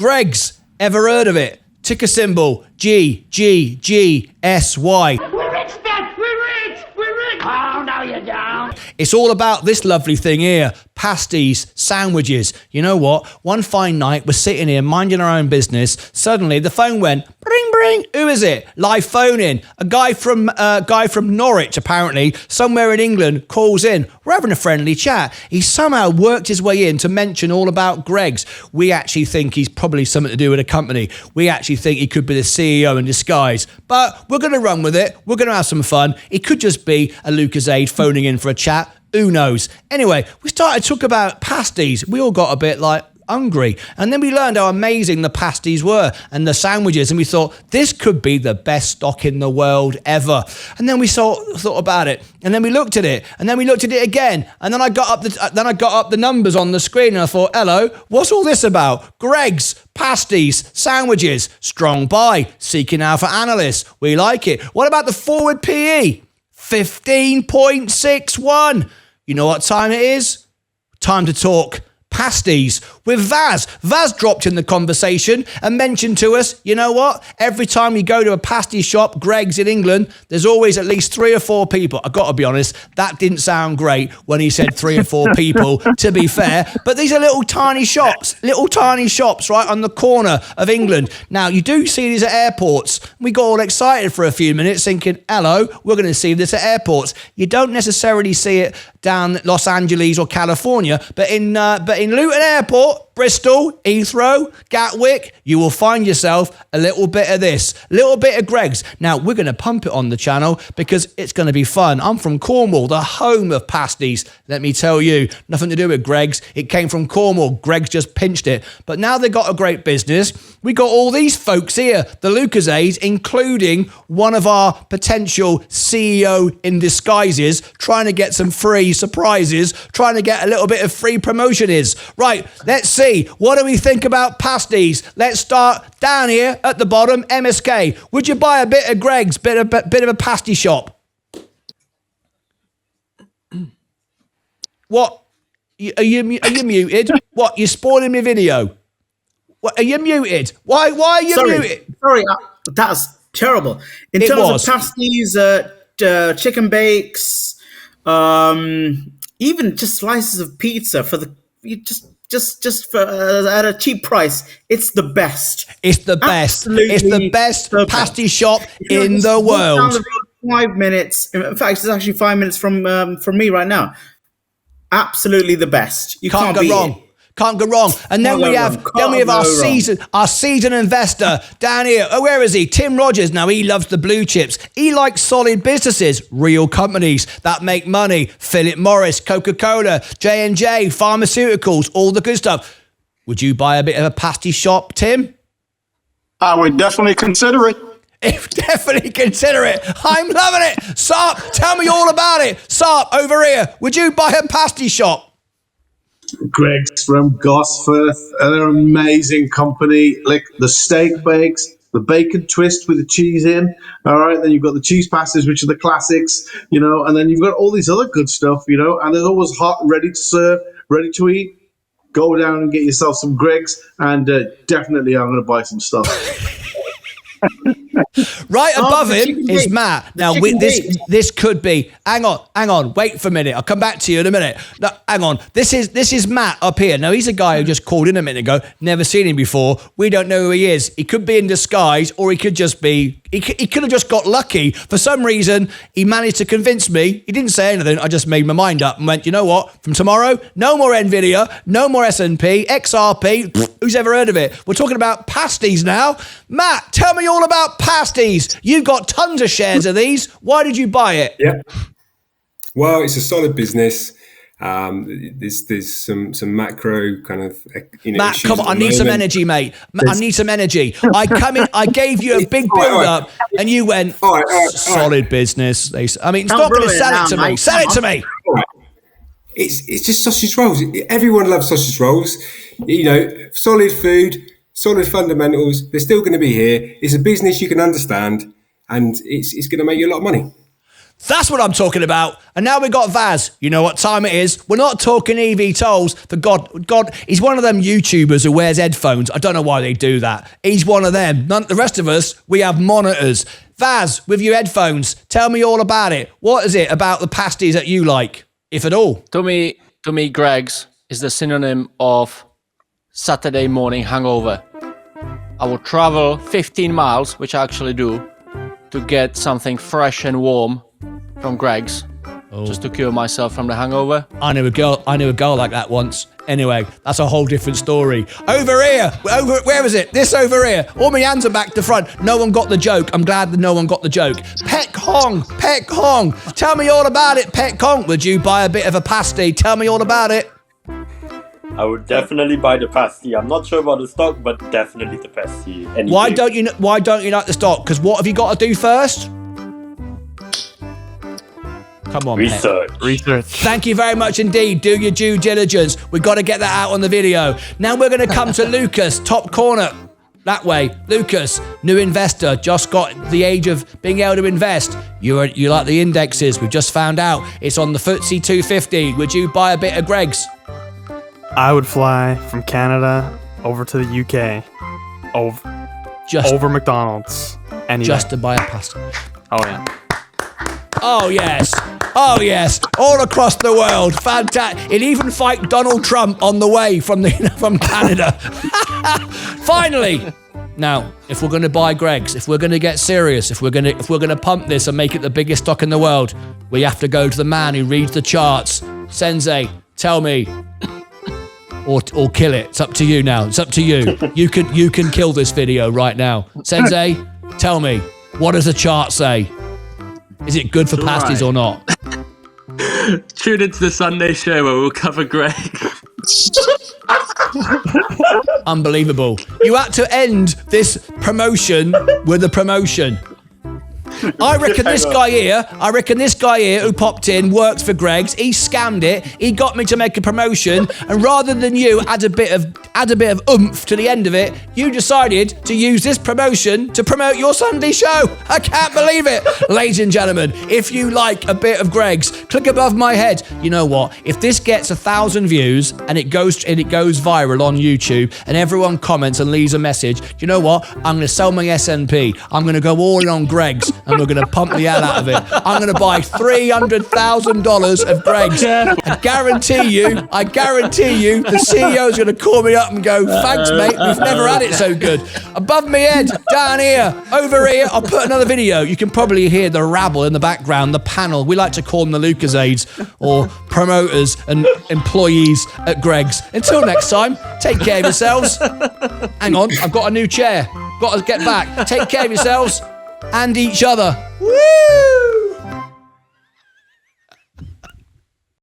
Greggs, ever heard of it? Ticker symbol GGGSY. We're rich, Dad! We're rich! Oh, no, you don't. It's all about this lovely thing here. Pasties, sandwiches. You know what? One fine night, we're sitting here minding our own business. Suddenly, the phone went, bring, bring. Who is it? Live phone in. A guy from Norwich, apparently, somewhere in England, calls in. We're having a friendly chat. He somehow worked his way in to mention all about Greggs. We actually think he's probably something to do with a company. We actually think he could be the CEO in disguise. But we're going to run with it. We're going to have some fun. It could just be a Lucasade phoning in for a chat. Who knows? Anyway, we started to talk about pasties. We all got a bit like hungry. And then we learned how amazing the pasties were and the sandwiches. And we thought, this could be the best stock in the world ever. And then we thought about it. And then we looked at it. And then we looked at it again. And then I got up the numbers on the screen. And I thought, hello, what's all this about? Greggs, pasties, sandwiches, strong buy, seeking alpha analysts. We like it. What about the forward PE? 15.61. You know what time it is? Time to talk pasties with Vaz. Vaz dropped in the conversation and mentioned to us, you know what? Every time you go to a pasty shop, Greggs in England, there's always at least 3 or 4 people. I've got to be honest, that didn't sound great when he said 3 or 4 people, to be fair. But these are little tiny shops, right on the corner of England. Now, you do see these at airports. We got all excited for a few minutes thinking, hello, we're going to see this at airports. You don't necessarily see it down Los Angeles or California, but in Luton Airport, Bristol, Heathrow, Gatwick, you will find yourself a little bit of this, a little bit of Greggs. Now, we're going to pump it on the channel because it's going to be fun. I'm from Cornwall, the home of pasties. Let me tell you, nothing to do with Greggs. It came from Cornwall. Greggs just pinched it. But now they've got a great business. We got all these folks here, the Lucasades, including one of our potential CEO in disguises, trying to get some free surprises, trying to get a little bit of free promotion is. Right, let's see. What do we think about pasties? Let's start down here at the bottom. MSK, would you buy a bit of Greggs, bit of a pasty shop? What? Are you muted? What? You're spoiling my video. What? Are you muted? Why are you muted? Sorry, that's terrible. In terms of pasties, chicken bakes, even just slices of pizza for the just for at a cheap price, it's the best. It's the best. Absolutely, it's the best pasty shop in the world. Down the road 5 minutes. In fact, it's actually 5 minutes from me right now. Absolutely the best. You can't go wrong. Can't go wrong. And then we have our seasoned investor down here. Oh, where is he? Tim Rogers. Now, he loves the blue chips. He likes solid businesses, real companies that make money. Philip Morris, Coca-Cola, J&J, pharmaceuticals, all the good stuff. Would you buy a bit of a pasty shop, Tim? I would definitely consider it. Definitely consider it. I'm loving it. Sarp, tell me all about it. Sarp, over here. Would you buy a pasty shop? Greggs from Gosforth, and they're an amazing company. Like the steak bakes, the bacon twist with the cheese in. All right, then you've got the cheese pasties, which are the classics, and then you've got all these other good stuff, and they're always hot, ready to serve, ready to eat. Go down and get yourself some Greggs, and definitely I'm going to buy some stuff. Right above him is Matt. Now, this could be. Hang on. Wait for a minute. I'll come back to you in a minute. No, hang on. This is Matt up here. Now, he's a guy who just called in a minute ago. Never seen him before. We don't know who he is. He could be in disguise, or he could just be. He could have just got lucky. For some reason, he managed to convince me. He didn't say anything. I just made my mind up and went, you know what? From tomorrow, no more NVIDIA, no more S&P, XRP. Who's ever heard of it? We're talking about pasties now. Matt, tell me all about pasties. You've got tons of shares of these. Why did you buy it? Yeah. Well, it's a solid business. There's some macro kind of Matt, come on, I need some energy, mate. I need some energy. I gave you a big build up, and you went solid business. I mean, stop going to sell it to me. Sell it to me. It's just sausage rolls. Everyone loves sausage rolls. Solid food, solid fundamentals. They're still going to be here. It's a business you can understand, and it's going to make you a lot of money. That's what I'm talking about. And now we got Vaz. You know what time it is. We're not talking EV tolls. For God, he's one of them YouTubers who wears headphones. I don't know why they do that. He's one of them. The rest of us, we have monitors. Vaz, with your headphones, tell me all about it. What is it about the pasties that you like, if at all? To me, Greg's is the synonym of Saturday morning hangover. I will travel 15 miles, which I actually do, to get something fresh and warm from Greg's, just to cure myself from the hangover. I knew a girl like that once. Anyway, that's a whole different story. Over here, where is it? This over here. All my hands are back to front. No one got the joke. I'm glad that no one got the joke. Pek Hong. Tell me all about it, Pek Hong. Would you buy a bit of a pasty? Tell me all about it. I would definitely buy the pasty. I'm not sure about the stock, but definitely the pasty. Why don't you like the stock? Because what have you got to do first? Come on, research. Thank you very much indeed. Do your due diligence. We've got to get that out on the video. Now we're going to come to Lucas, top corner. That way. Lucas, new investor, just got the age of being able to invest. You like the indexes. We've just found out. It's on the FTSE 250. Would you buy a bit of Greg's? I would fly from Canada over to the UK. Over McDonald's. Any Just day. to buy a pasta. Oh, yeah. Oh yes, all across the world, fantastic. It even fight Donald Trump on the way from Canada. Finally, now if we're going to buy Greg's, if we're going to get serious, if we're going to pump this and make it the biggest stock in the world, we have to go to the man who reads the charts. Sensei, tell me, or kill it. It's up to you now. It's up to you. You can kill this video right now. Sensei, tell me, what does the chart say? Is it good for pasties or not? Tune into the Sunday show where we'll cover Greg. Unbelievable. You had to end this promotion with a promotion. I reckon this guy here who popped in works for Greg's. He scammed it. He got me to make a promotion, and rather than you add a bit of oomph to the end of it, you decided to use this promotion to promote your Sunday show. I can't believe it. Ladies and gentlemen, if you like a bit of Greg's, click above my head. You know what? If this gets 1,000 views and it goes viral on YouTube and everyone comments and leaves a message, you know what? I'm going to sell my SNP. I'm going to go all in on Greg's. And we're going to pump the hell out of it. I'm going to buy $300,000 of Greg's. I guarantee you, the CEO's going to call me up and go, thanks, mate, we've never had it so good. Above my head, down here, over here, I'll put another video. You can probably hear the rabble in the background, the panel. We like to call them the Lucas aides or promoters and employees at Greg's. Until next time, take care of yourselves. Hang on, I've got a new chair. Got to get back. Take care of yourselves. And each other. Woo!